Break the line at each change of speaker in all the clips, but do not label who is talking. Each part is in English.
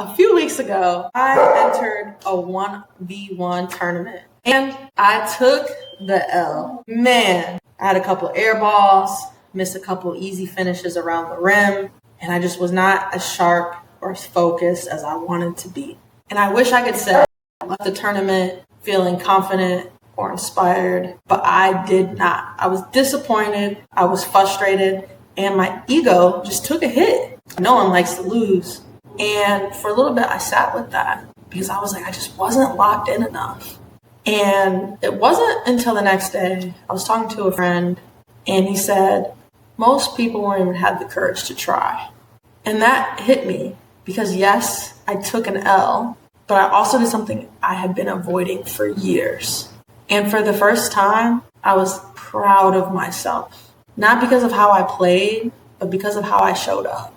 A few weeks ago, I entered a 1v1 tournament and I took the L. Man, I had a couple air balls, missed a couple easy finishes around the rim, and I just was not as sharp or as focused as I wanted to be. And I wish I could say I left the tournament feeling confident or inspired, but I did not. I was disappointed, I was frustrated, and my ego just took a hit. No one likes to lose. And for a little bit, I sat with that because I was like, I just wasn't locked in enough. And it wasn't until the next day, I was talking to a friend and he said, most people won't even have the courage to try. And that hit me because yes, I took an L, but I also did something I had been avoiding for years. And for the first time, I was proud of myself, not because of how I played, but because of how I showed up.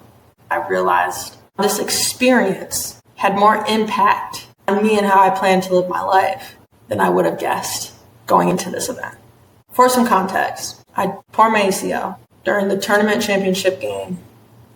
I realized this experience had more impact on me and how I plan to live my life than I would have guessed going into this event. For some context, I tore my ACL during the tournament championship game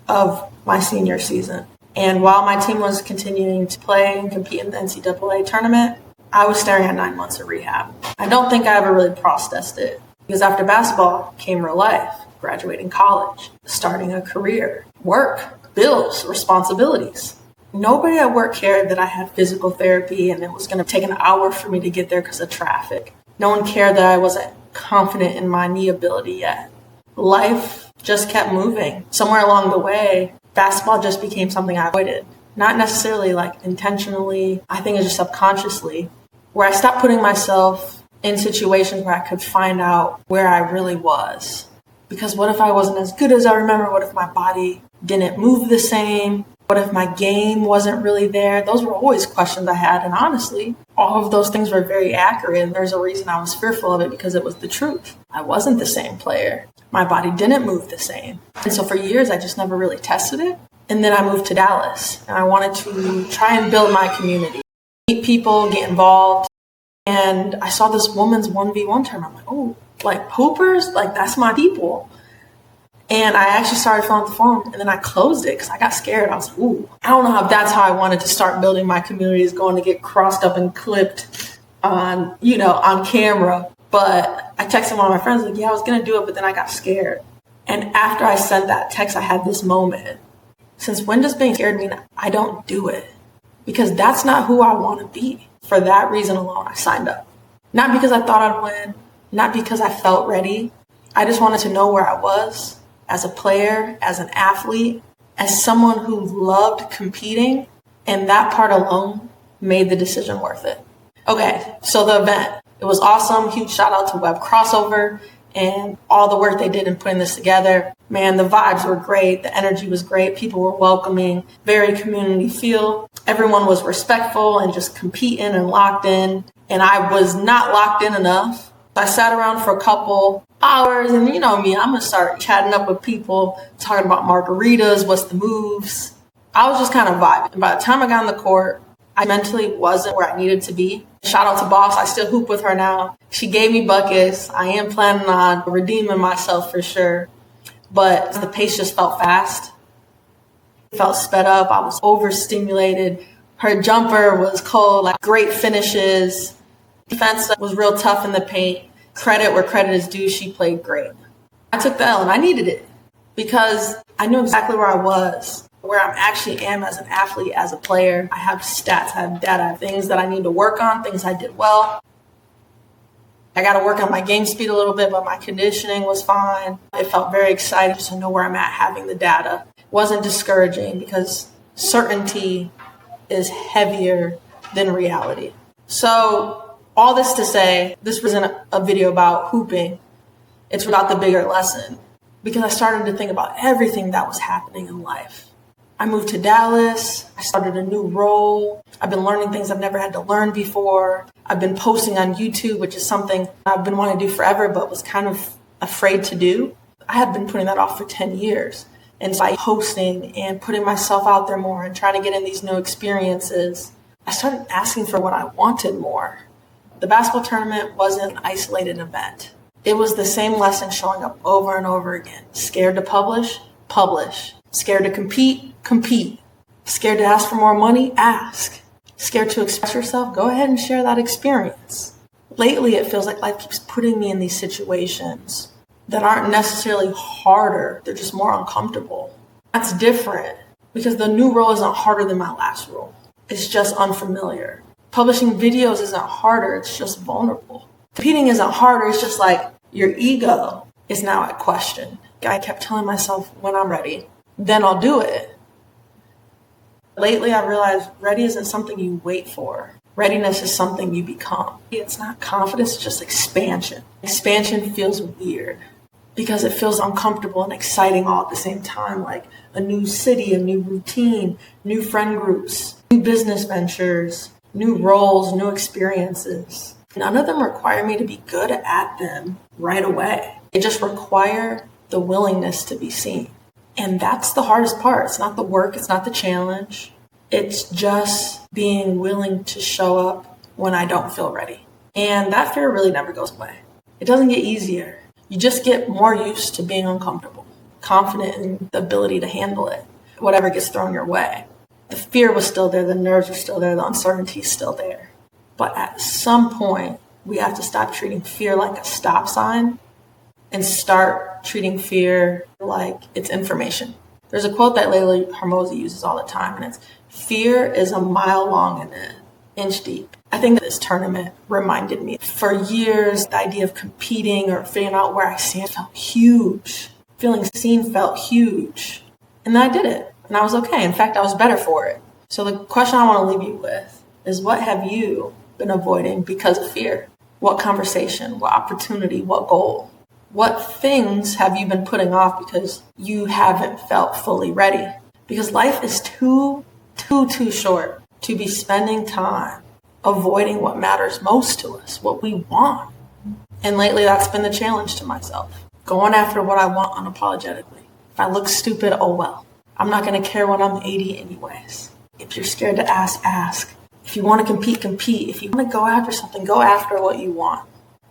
of my senior season. And while my team was continuing to play and compete in the NCAA tournament, I was staring at 9 months of rehab. I don't think I ever really processed it because after basketball came real life, graduating college, starting a career, work, bills, responsibilities. Nobody at work cared that I had physical therapy and it was going to take an hour for me to get there because of traffic. No one cared that I wasn't confident in my knee ability yet. Life just kept moving. Somewhere along the way, basketball just became something I avoided. Not necessarily like intentionally, I think it's just subconsciously, where I stopped putting myself in situations where I could find out where I really was. Because what if I wasn't as good as I remember? What if my body didn't move the same? What if my game wasn't really there? Those were always questions I had. And honestly, all of those things were very accurate. And there's a reason I was fearful of it because it was the truth. I wasn't the same player. My body didn't move the same. And so for years, I just never really tested it. And then I moved to Dallas and I wanted to try and build my community, meet people, get involved. And I saw this woman's 1v1 tournament. I'm like, oh, like hoopers, like that's my people. And I actually started filling out the form and then I closed it because I got scared. I was like, ooh, I don't know if that's how I wanted to start building my community, is going to get crossed up and clipped on camera. But I texted one of my friends, like, yeah, I was going to do it, but then I got scared. And after I sent that text, I had this moment. Since when does being scared mean I don't do it? Because that's not who I want to be. For that reason alone, I signed up. Not because I thought I'd win, not because I felt ready. I just wanted to know where I was as a player, as an athlete, as someone who loved competing. And that part alone made the decision worth it. Okay, so the event, it was awesome. Huge shout out to Web Crossover and all the work they did in putting this together. Man, the vibes were great. The energy was great. People were welcoming, very community feel. Everyone was respectful and just competing and locked in. And I was not locked in enough. I sat around for a couple hours and you know me, I'm going to start chatting up with people, talking about margaritas, what's the moves. I was just kind of vibing. And by the time I got on the court, I mentally wasn't where I needed to be. Shout out to Boss. I still hoop with her now. She gave me buckets. I am planning on redeeming myself for sure. But the pace just felt fast. It felt sped up. I was overstimulated. Her jumper was cold, like great finishes. Defense was real tough in the paint. Credit where credit is due. She played great. I took the L and I needed it because I knew exactly where I was, where I actually am as an athlete, as a player. I have stats, I have data, I have things that I need to work on, things I did well. I got to work on my game speed a little bit, but my conditioning was fine. It felt very exciting to know where I'm at having the data. It wasn't discouraging because certainty is heavier than reality. So all this to say, this wasn't a video about hooping. It's about the bigger lesson because I started to think about everything that was happening in life. I moved to Dallas. I started a new role. I've been learning things I've never had to learn before. I've been posting on YouTube, which is something I've been wanting to do forever, but was kind of afraid to do. I had been putting that off for 10 years. And by posting and putting myself out there more and trying to get in these new experiences, I started asking for what I wanted more. The basketball tournament wasn't an isolated event. It was the same lesson showing up over and over again. Scared to publish? Publish. Scared to compete? Compete. Scared to ask for more money? Ask. Scared to express yourself? Go ahead and share that experience. Lately, it feels like life keeps putting me in these situations that aren't necessarily harder. They're just more uncomfortable. That's different because the new role isn't harder than my last role. It's just unfamiliar. Publishing videos isn't harder. It's just vulnerable. Competing isn't harder. It's just like your ego is now at question. I kept telling myself when I'm ready, then I'll do it. Lately, I realized ready isn't something you wait for. Readiness is something you become. It's not confidence, it's just expansion. Expansion feels weird because it feels uncomfortable and exciting all at the same time, like a new city, a new routine, new friend groups, new business ventures, new roles, new experiences. None of them require me to be good at them right away. They just require the willingness to be seen. And that's the hardest part. It's not the work, it's not the challenge. It's just being willing to show up when I don't feel ready. And that fear really never goes away. It doesn't get easier. You just get more used to being uncomfortable, confident in the ability to handle it, whatever gets thrown your way. The fear was still there, the nerves are still there, the uncertainty is still there. But at some point, we have to stop treating fear like a stop sign and start treating fear like it's information. There's a quote that Layla Hermosi uses all the time, and it's, fear is a mile long and an inch deep. I think that this tournament reminded me. For years, the idea of competing or figuring out where I stand felt huge. Feeling seen felt huge. And then I did it, and I was okay. In fact, I was better for it. So the question I want to leave you with is, what have you been avoiding because of fear? What conversation, what opportunity, what goal? What things have you been putting off because you haven't felt fully ready? Because life is too short to be spending time avoiding what matters most to us, what we want. And lately, that's been the challenge to myself. Going after what I want unapologetically. If I look stupid, oh well. I'm not going to care when I'm 80 anyways. If you're scared to ask, ask. If you want to compete, compete. If you want to go after something, go after what you want.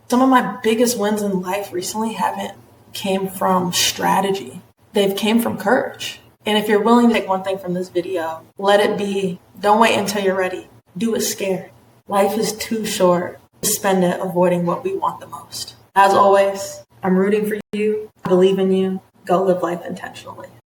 Some of my biggest wins in life recently haven't came from strategy. They've came from courage. And if you're willing to take one thing from this video, let it be, don't wait until you're ready. Do it scared. Life is too short to spend it avoiding what we want the most. As always, I'm rooting for you. I believe in you. Go live life intentionally.